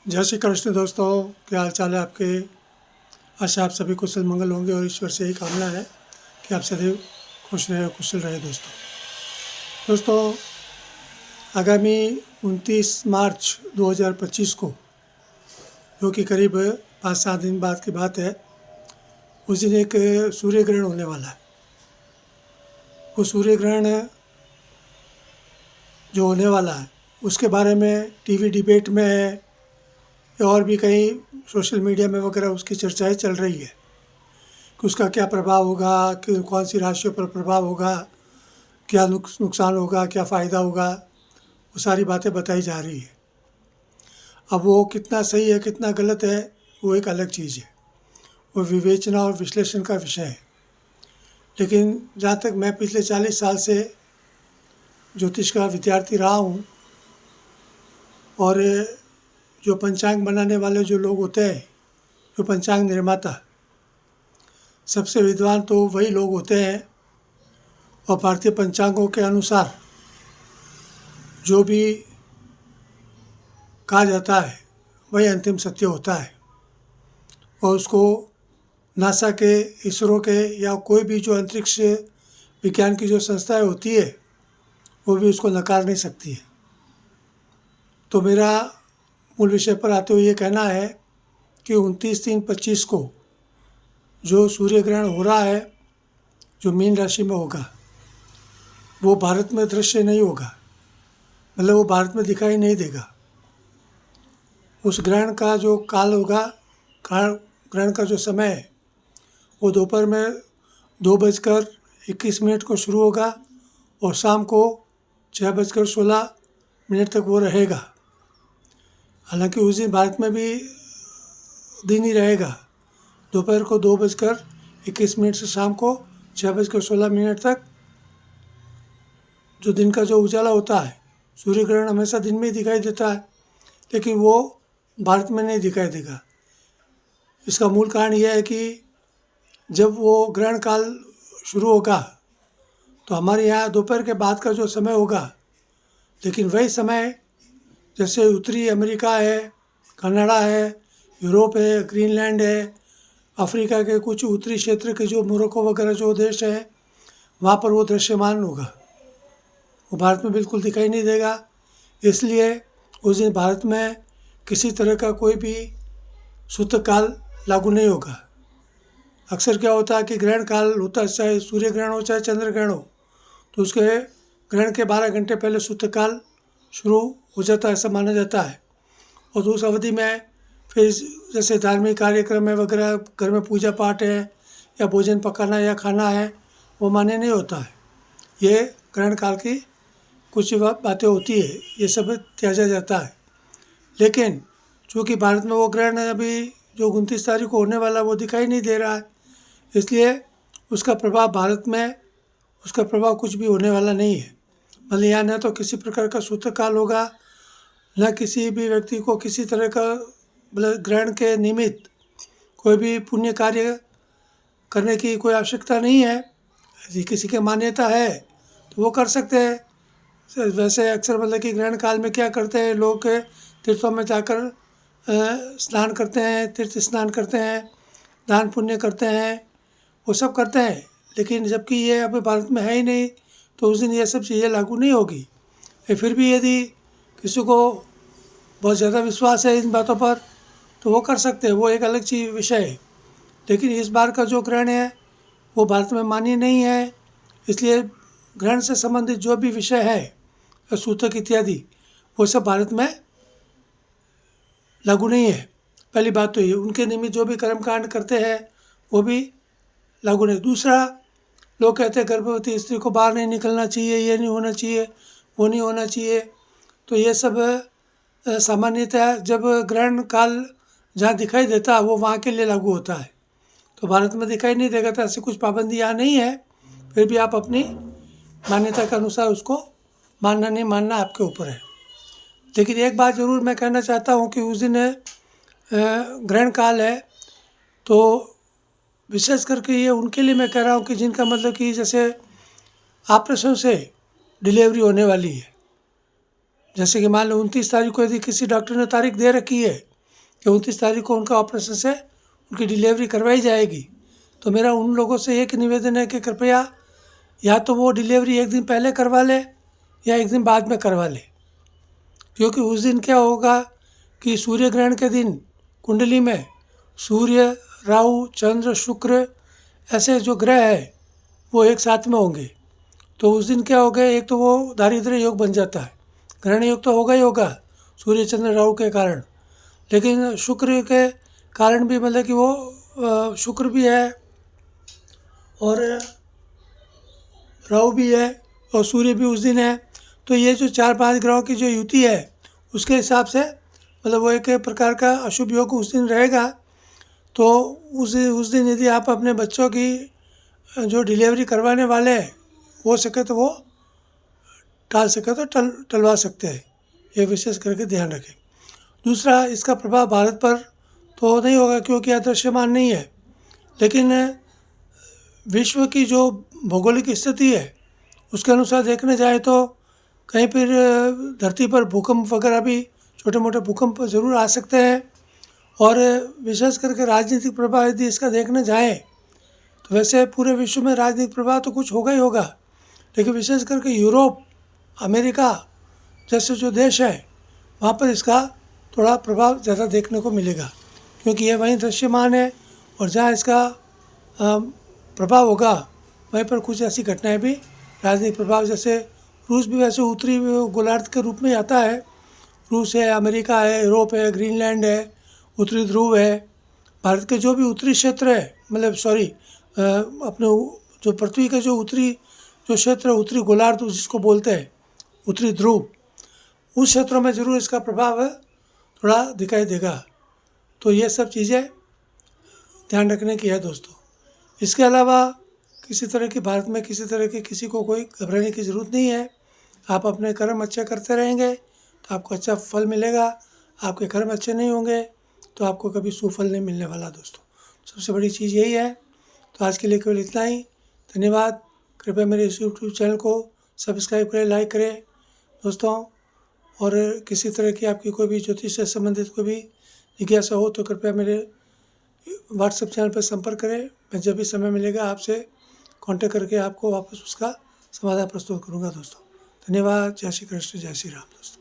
जय श्री कृष्ण दोस्तों, क्या हाल चाल है आपके। आशा आप सभी कुशल मंगल होंगे और ईश्वर से यही कामना है कि आप सदैव खुश रहे कुशल रहे। दोस्तों आगामी 29 मार्च 2025 को, जो कि करीब 5-7 दिन बाद की बात है, उस दिन एक सूर्य ग्रहण होने वाला है। वो सूर्य ग्रहण जो होने वाला है उसके बारे में टीवी डिबेट में है और भी कई सोशल मीडिया में वगैरह उसकी चर्चाएं चल रही है कि उसका क्या प्रभाव होगा, कि कौन सी राशियों पर प्रभाव होगा, क्या नुकसान होगा, क्या फ़ायदा होगा, वो सारी बातें बताई जा रही है। अब वो कितना सही है कितना गलत है वो एक अलग चीज़ है, वो विवेचना और विश्लेषण का विषय है। लेकिन जहाँ तक मैं पिछले 40 साल से ज्योतिष का विद्यार्थी रहा हूँ और जो पंचांग बनाने वाले जो लोग होते हैं, जो पंचांग निर्माता, सबसे विद्वान तो वही लोग होते हैं और भारतीय पंचांगों के अनुसार जो भी कहा जाता है वही अंतिम सत्य होता है और उसको नासा के, इसरो के या कोई भी जो अंतरिक्ष विज्ञान की जो संस्थाएं होती है वो भी उसको नकार नहीं सकती है। तो मेरा मूल विषय पर आते हुए ये कहना है कि 29/3/25 को जो सूर्य ग्रहण हो रहा है, जो मीन राशि में होगा, वो भारत में दृश्य नहीं होगा, मतलब वो भारत में दिखाई नहीं देगा। उस ग्रहण का जो काल होगा, ग्रहण का जो समय है, वो दोपहर में 2:21 को शुरू होगा और शाम को 6:16 तक वो रहेगा। हालांकि उस दिन भारत में भी दिन ही रहेगा, दोपहर को 2:21 से शाम को 6:16 तक जो दिन का जो उजाला होता है। सूर्य ग्रहण हमेशा दिन में ही दिखाई देता है, लेकिन वो भारत में नहीं दिखाई देगा। इसका मूल कारण यह है कि जब वो ग्रहण काल शुरू होगा तो हमारे यहाँ दोपहर के बाद का जो समय होगा, लेकिन वही समय जैसे उत्तरी अमेरिका है, कनाडा है, यूरोप है, ग्रीनलैंड है, अफ्रीका के कुछ उत्तरी क्षेत्र के जो मोरक्को वगैरह जो देश हैं, वहाँ पर वो दृश्यमान होगा, वो भारत में बिल्कुल दिखाई नहीं देगा। इसलिए उस दिन भारत में किसी तरह का कोई भी सूतक काल लागू नहीं होगा। अक्सर क्या होता है कि ग्रहण काल होता है, चाहे सूर्य ग्रहण हो चाहे चंद्र ग्रहण हो, तो उसके ग्रहण के 12 घंटे पहले सूतक काल शुरू हो जाता है, ऐसा माना जाता है। और उस अवधि में फिर जैसे धार्मिक कार्यक्रम है वगैरह, घर में पूजा पाठ है या भोजन पकाना या खाना है, वो मान्य नहीं होता है। ये ग्रहण काल की कुछ बातें होती है, ये सब त्याजा जाता है। लेकिन चूँकि भारत में वो ग्रहण अभी जो 29 तारीख को होने वाला वो दिखाई नहीं दे रहा है, इसलिए उसका प्रभाव भारत में, उसका प्रभाव कुछ भी होने वाला नहीं है। मतलब यहाँ न तो किसी प्रकार का सूतक काल होगा, न किसी भी व्यक्ति को किसी तरह का, मतलब ग्रहण के निमित्त कोई भी पुण्य कार्य करने की कोई आवश्यकता नहीं है। यदि किसी की मान्यता है तो वो कर सकते हैं। वैसे अक्सर मतलब कि ग्रहण काल में क्या करते हैं लोग, तीर्थों में जाकर स्नान करते हैं, तीर्थ स्नान करते हैं, दान पुण्य करते हैं, वो सब करते हैं। लेकिन जबकि ये अभी भारत में है ही नहीं, तो उस दिन ये सब चीज़ें लागू नहीं होगी। फिर भी यदि किसी को बहुत ज़्यादा विश्वास है इन बातों पर तो वो कर सकते हैं, वो एक अलग चीज़ विषय है। लेकिन इस बार का जो ग्रहण है वो भारत में मान्य नहीं है, इसलिए ग्रहण से संबंधित जो भी विषय है, सूतक इत्यादि, वो सब भारत में लागू नहीं है। पहली बात तो ये, उनके निमित्त जो भी कर्मकांड करते हैं वो भी लागू नहीं। दूसरा, लोग कहते हैं गर्भवती स्त्री को बाहर नहीं निकलना चाहिए, ये नहीं होना चाहिए, वो नहीं होना चाहिए। तो ये सब सामान्यतः जब ग्रहण काल जहाँ दिखाई देता है वो वहाँ के लिए लागू होता है। तो भारत में दिखाई नहीं देगा तो ऐसी कुछ पाबंदी यहाँ नहीं है। फिर भी आप अपनी मान्यता के अनुसार उसको मानना नहीं मानना आपके ऊपर है। लेकिन एक बात ज़रूर मैं कहना चाहता हूँ कि उस दिन ग्रहण काल है, तो विशेष करके ये उनके लिए मैं कह रहा हूँ कि जिनका मतलब कि जैसे ऑपरेशन से डिलीवरी होने वाली है। जैसे कि मान लो 29 तारीख को यदि किसी डॉक्टर ने तारीख दे रखी है कि 29 तारीख को उनका ऑपरेशन से उनकी डिलीवरी करवाई जाएगी। तो मेरा उन लोगों से एक निवेदन है कि कृपया या तो वो डिलीवरी एक दिन पहले करवा ले या एक दिन बाद में करवा ले, क्योंकि उस दिन क्या होगा कि सूर्य ग्रहण के दिन कुंडली में सूर्य, राहु, चंद्र, शुक्र ऐसे जो ग्रह है वो एक साथ में होंगे। तो उस दिन क्या होगा, एक तो वो दारिद्र्य योग बन जाता है, ग्रहण योग तो होगा ही होगा सूर्य, चंद्र, राहु के कारण, लेकिन शुक्र के कारण भी मतलब कि वो शुक्र भी है और राहु भी है और सूर्य भी उस दिन है। तो ये जो 4-5 ग्रहों की जो युति है उसके हिसाब से मतलब वो एक प्रकार का अशुभ योग उस दिन रहेगा। तो उस दिन यदि आप अपने बच्चों की जो डिलीवरी करवाने वाले हैं हो सके तो वो टाल सके तो टलवा सकते हैं, ये विशेष करके ध्यान रखें। दूसरा, इसका प्रभाव भारत पर तो नहीं होगा क्योंकि अदृश्यमान नहीं है, लेकिन विश्व की जो भौगोलिक स्थिति है उसके अनुसार देखने जाए तो कहीं फिर धरती पर भूकंप वगैरह भी, छोटे मोटे भूकंप ज़रूर आ सकते हैं। और विशेष करके राजनीतिक प्रभाव यदि इसका देखने जाएँ तो वैसे पूरे विश्व में राजनीतिक प्रभाव तो कुछ होगा ही होगा, लेकिन विशेष करके यूरोप, अमेरिका जैसे जो देश है वहाँ पर इसका थोड़ा प्रभाव ज़्यादा देखने को मिलेगा, क्योंकि ये वहीं दृश्यमान है और जहाँ इसका प्रभाव होगा वहीं पर कुछ ऐसी घटनाएं भी राजनीतिक प्रभाव, जैसे रूस भी वैसे उत्तरी गोलार्ध के रूप में आता है। रूस है, अमेरिका है, यूरोप है, ग्रीनलैंड है, उत्तरी ध्रुव है। भारत के जो भी उत्तरी क्षेत्र है, मतलब अपने जो पृथ्वी के जो उत्तरी जो क्षेत्र है, उत्तरी गोलार्ध जिसको बोलते हैं, उत्तरी ध्रुव, उस क्षेत्रों में ज़रूर इसका प्रभाव थोड़ा दिखाई देगा। तो ये सब चीज़ें ध्यान रखने की है दोस्तों। इसके अलावा किसी तरह की भारत में किसी को कोई घबराने की ज़रूरत नहीं है। आप अपने कर्म अच्छे करते रहेंगे तो आपको अच्छा फल मिलेगा, आपके कर्म अच्छे नहीं होंगे तो आपको कभी सुफल नहीं मिलने वाला दोस्तों। सबसे बड़ी चीज़ यही है। तो आज के लिए केवल इतना ही। धन्यवाद। कृपया मेरे यूट्यूब चैनल को सब्सक्राइब करें, लाइक करें दोस्तों। और किसी तरह की आपकी कोई भी ज्योतिष से संबंधित कोई भी जिज्ञासा हो तो कृपया मेरे व्हाट्सएप चैनल पर संपर्क करें। मैं जब भी समय मिलेगा आपसे कांटेक्ट करके आपको वापस उसका समाधान प्रस्तुत करूंगा दोस्तों। धन्यवाद। जय श्री कृष्ण, जय श्री राम दोस्तों।